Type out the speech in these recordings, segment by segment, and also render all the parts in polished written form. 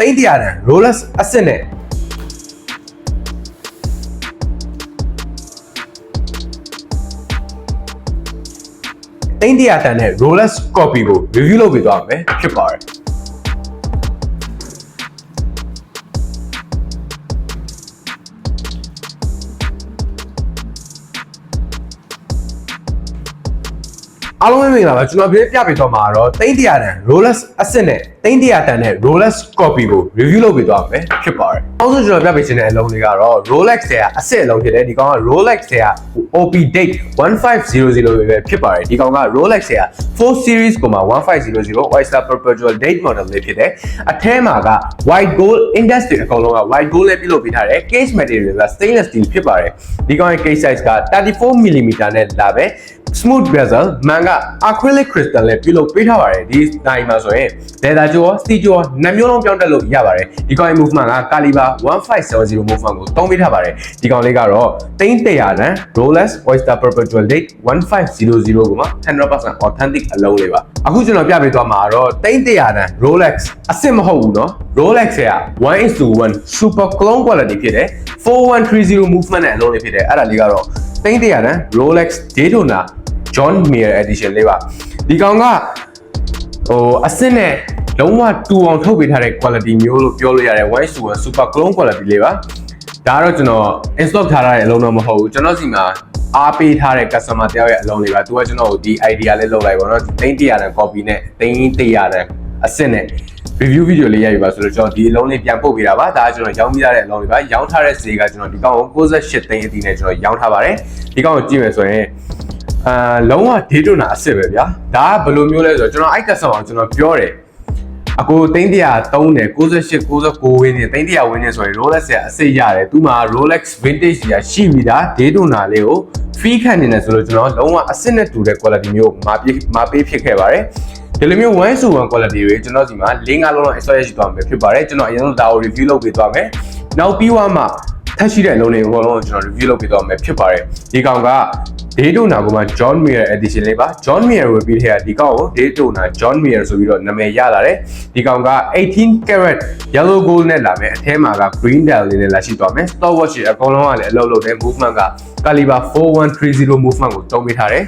တိန့်တရာတန် Rolex အစစ်နဲ့တိန့်တရာတန်နဲ့ Rolex copy ကို review လုပ်ပေးသွားမယ်ဖြစ်ပါတယ်အားလုံးပဲမင်္ဂလာပါကျွန်တော်ပြပေးသွားမှာတော့တိန့်တရာတန် Rolex အစစ်နဲ့တိန့်တရာတန်နဲ့ Rolex copy ကို review လုပ်ပေးသွားမယ်ဖြစ်ပါတယ်။နောက်ဆုံးကျွန်တော်ပြပေးချင်တဲ့အလုံးလေးကတော့ Rolex တွေကအစစ်အလုံးဖြစ်တယ်ဒီကောင်က Rolex တွေက OP date 1500ပဲဖြစ်ပါတယ်ဒီကောင်က Rolex တွေက4 series ကိုမှ1500 Oyster perpetual date model လေးဖြစ်တယ်အထဲမှာက white gold index တွေအကုန်လုံးက white gold လေးပြုလုပ်ပေးထားတယ် case material က stainless steel ဖြစ်ပါတယ်ဒီကောင်ရဲ့ case size က 34mm နဲ့လာပဲsmooth bezel မှန်က acrylic crystal နဲ့ပြုလုပ်ပေးထားပါတယ်ဒီနိုင်မှာဆိုရင် leather ကြော steel ကြောနှမျိုးလုံးပြောင်းတက်လို့ရပါတယ်ဒီကောင်ရဲ့ movement က caliber 1570 movement ကိုသုံးပေးထားပါတယ်ဒီကောင်လေးကတော့တိန့်တရာတန် Rolex Oyster perpetual date 1500ကိုမှ 100% authentic အလုံးလေးပါအခုကျွန်တော်ပြပေးသွားမှာတော့တိန့်တရာတန် Rolex အစစ်မဟုတ်ဘူးเนาะ Rolex က 1:1 super clone quality ဖြစ်တယ်4130 movement နဲ့အလုံးလေးဖြစ်တယ်အဲ့ဒါလေးကတော့တိန့်တရာတန် Rolex Daytona John Mayer edition လေးပါဒီကောင်ကအစစ်နဲ့လုံးဝတူအောင်ထုတ်ပေးထားတဲ့ quality မျိုးလို့ပြောလို့ရတယ်1:1 super clone quality လေးပါဒါကတော့ကျွန်တော် install ထားတဲ့အလုံးတော့မဟုတ်ဘူးကျွန်တော်စီမှာအားပေးထားတဲ့ customer တယောက်ရဲ့အလုံးလေးပါသူကကျွန်တော်ကိုဒီ idea လေးလုပ်လိုက်ပါတော့တိန့်တရာတန် copy နဲ့တိန့်တရာတန်အစစ်နဲ့ review video လေးရိုက်ပြီပါဆိုတော့ကျွန်တော်ဒီအလုံးလေးပြန်ပို့ပေးတာပါဒါကကျွန်တော်ရောင်းပြီးသားတဲ့အလုံးလေးပါရောင်းထားတဲ့ဈေးကကျွန်တော်ဒီကောင်ကို68သိန်းအတီးနဲ့ကျွန်တော်ရောင်းထားပါတယ်ဒီကောင်ကိုကြည့်မယ်ဆိုရင်လုံးဝ Daytona အစစ်ပဲဗျာဒါကဘယ်လိုမျိုးလဲဆိုတော့ကျွန်တော်customer ကိုကျွန်တော်ပြောတယ်အကိုသိန်း103နဲ့68 69ဝင်းနဲ့သိန်း100ဝင်းနဲ့ဆိုရင် Rolex ရဲ့အစစ်ရတယ်သူမှာ Rolex vintage ကြီးရှိပြီးသား Daytona လေးကို free ခံနေတယ်ဆိုလို့ကျွန်တော်လုံးဝအစစ်နဲ့တူတဲ့ quality မျိုးမာပေးဖြစ်ခဲ့ပါတယ်ဒီလိုမျိုး1:1 quality တွေကျွန်တော်ဒီမှာ4-5လုံးလောက် extra ရရှိသွားမှာဖြစ်ပါတယ်ကျွန်တော်အရင်ဆုံးဒါကို review လုပ်ပေးသွားမယ်နောက်ပြီးမှထပ်ရှိတဲ့အလုံးတွေအကုန်လုံးကိုကျွန်တော် review လုပ်ပေးသွားမယ်ဖြစ်ပါတယ်ဒီကောင်က Daytona ကမှ John Mayer edition လေးပါ John Mayer ဝယ်ပြီးတဲ့ဒီကောင်ကို Daytona John Mayer ဆိုပြီးတော့နာမည်ရလာတယ်ဒီကောင်က18 karat yellow gold နဲ့လာမယ်အထဲမှာက green dial လေးနဲ့လာရှိသွားမယ် stopwatch တွေအကုန်လုံးကလည်းအလုပ်လုပ်တယ် movement က caliber 4130 movement ကိုသုံးပေးထားတယ်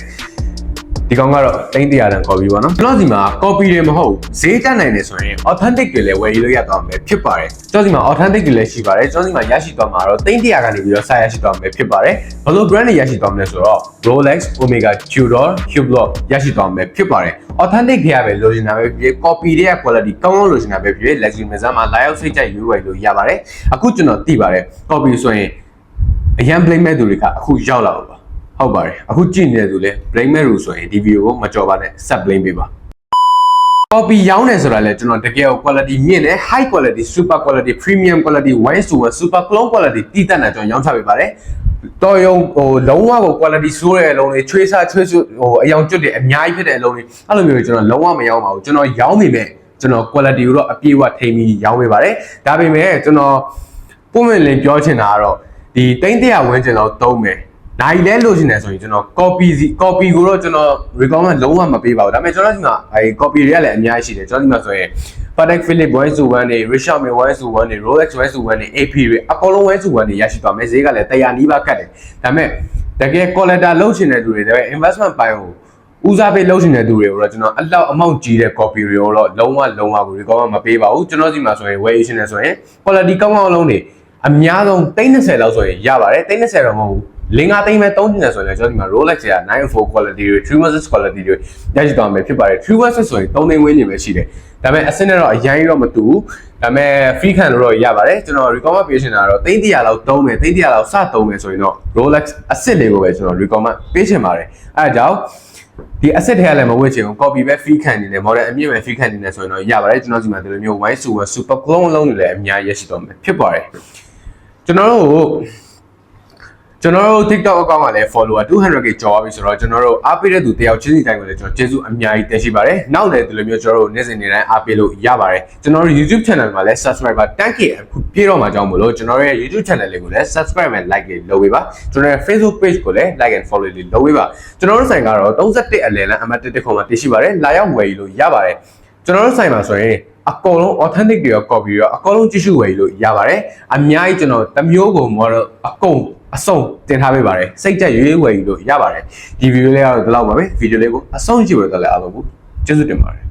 ဒီကောင်ကတော့တိန့်တရာတန် copy ပါနော်ကျွန်တော်ဒီမှာ copy တွေမဟုတ်ဈေးတက်နိုင်တယ်ဆိုရင် authentic တွေလည်းဝယ်ယူလို့ရသွားမယ်ဖြစ်ပါတယ်ကျွန်တော်ဒီမှာ authentic တွေလည်းရှိပါတယ်ကျွန်တော်ဒီမှာရရှိသွားမှာတော့တိန့်တရာကနေပြီးတော့စရရှိသွားမယ်ဖြစ်ပါတယ်ဘယ်လို brand တွေရရှိသွားမလဲဆိုတော့ Rolex Omega Tudor Hublot ရရှိသွားမယ်ဖြစ်ပါတယ် authentic တွေရပဲလိုချင်တာပဲဖြစ် copy တွေက quality ကောင်းကောင်းလိုချင်တာပဲဖြစ် luxury မစားမှာလာရောက်စိတ်ကြိုက်ရွေးဝယ်လို့ရပါတယ်အခုကျွန်တော်သိပါတယ် copy ဆိုရင်အရန် blame မဲ့သူတွေကအခုရောက်လာပါဟုတ်ပါတယ်အခုကြည့်နေတဲ့သူလဲ blame မဲ့လို့ဆိုရင်ဒီ video ကိုမကြော်ပါနဲ့ set blame ပေးပါ copy ရောင်းတယ်ဆိုတာလဲကျွန်တော်တကယ် quality မြင့်တယ် high quality super quality premium quality 1:1 super clone quality တည်တတ်တာကျွန်တော်ရောင်းချပေးပါတယ်တော်ရုံလုံးဝကို quality ဆိုးတဲ့အလုံးတွေချွေးစားအယောင်ကျွတ်တယ်အများကြီးဖြစ်တဲ့အလုံးတွေအဲ့လိုမျိုးကျွန်တော်လုံးဝမရောင်းပါဘူးကျွန်တော်ရောင်းနေမဲ့ကျွန်တော် quality ကိုတော့အပြည့်အဝထိန်းပြီးရောင်းပေးပါတယ်ဒါပေမဲ့ကျွန်တော်ပုံမှန်လင်းပြောချင်တာကတော့ဒီတိန့်တရာဝန်းကျင်တော့သုံးမယ်နိုင်လဲလို့ရှိနေဆိုရင်ကျွန်တော် copy ကိုတော့ကျွန်တော် recommend လုံးဝမပေးပါဘူးဒါပေမဲ့ကျွန်တော်ဒီမှာcopy တွေကလည်းအများကြီးရှိတယ်ကျွန်တော်ဒီမှာဆိုရင် Patek Philippe 1:1တွေ Richard Mille 1:1တွေ Rolex 1:1တွေ AP တွေအကုန်လုံး1:1တွေရရှိသွားမယ်ဈေးကလည်း100နီးပါးကတ်တယ်ဒါပေမဲ့တကယ် collector လုပ်ချင်တဲ့သူတွေတကယ် investment ပိုင်းကိုဦးစားပေးလုပ်ချင်တဲ့သူတွေကိုတော့ကျွန်တော်အလောက်အမောက်ကြီးတဲ့ copy တွေကိုတော့လုံးဝကို recommend မပေးပါဘူးကျွန်တော်ဒီမှာဆိုရင် wear ရှင်နေဆိုရင် quality ကောင်းကောင်းလုံးတွေအများဆုံး30လောက်ဆိုရင်ရပါတယ်30တော့မဟုတ်ဘူး5သိန်းပဲသုံးနေတယ်ဆိုရင်ကျွန်တော်ဒီမှာ Rolex က904 quality တွေ 316 quality တွေရရှိသွားမယ်ဖြစ်ပါတယ်316ဆိုရင်3သိန်းဝန်းကျင်ပဲရှိတယ်ဒါပေမဲ့အစင်းနဲ့တော့အရင်တော့မတူဘူးဒါပေမဲ့ free ခံလို့တော့ရပါတယ်ကျွန်တော် recommend ပေးချင်တာကတော့သိန်း100လောက်သုံးမယ်သိန်း100လောက်စသုံးမယ်ဆိုရင်တော့ Rolex အစစ်လေးကိုပဲကျွန်တော် recommend ပေးချင်ပါတယ်အဲဒါကြောင့်ဒီ asset တွေကလည်းမဝတ်ချင်ဘူး copy ပဲ free ခံနေတယ် model အမြင့်ပဲ free ခံနေတယ်ဆိုရင်တော့ရပါတယ်ကျွန်တော်ဒီမှာဒီလိုမျိုး 1:1 super clone လုံးတွေလည်းအများကြီးရရှိသွားမယ်ဖြစ်ပါတယ်ကျွန်တော်တို့ TikTok account ကလည်း follower 200k ကျော်ပြီဆိုတော့ကျွန်တော်တို့အားပေးတဲ့သူတယောက်ချင်းစီတိုင်းကိုလည်းကျွန်တော်ကျေးဇူးအများကြီးတင်ရှိပါတယ်နောက်လည်းဒီလိုမျိုးကျွန်တော်တို့နေ့စဉ်နေ့တိုင်းအားပေးလို့ရပါတယ်ကျွန်တော်တို့ YouTube channel မှာလည်း subscriber 10k အခုပြည့်တော့မှာကြောင်းမလို့ကျွန်တော်ရဲ့ YouTube channel လေးကိုလည်း subscribe and like လေးလုပ်ပေးပါကျွန်တော်ရဲ့ Facebook page ကိုလည်း like and follow လေးလုပ်ပေးပါကျွန်တော်တို့ဆိုင်ကတော့31အလယ်လမ်းအမှတ်1ခုမှာတည်ရှိပါတယ်လာရောက်ဝယ်ယူလို့ရပါတယ် ကျွန်တော်တို့ဆိုင်မှာဆိုရင်အကုန်လုံး authentic တွေရော copy ရောအကုန်လုံးကြည့်ရှုဝယ်လို့ရပါတယ်အများကြီးကျွန်တော်တစ်မျိုးကို model အကုန်အစုံတင်ထားပေးပါတယ်စိတ်ကြက်ရွေးဝယ်လို့ရပါတယ်ဒီ video လေးကတော့ဒီလောက်ပါပဲ video လေးကိုအဆုံးကြည့်လို့တော့လည်းအားလုံးကိုကျေးဇူးတင်ပါတယ်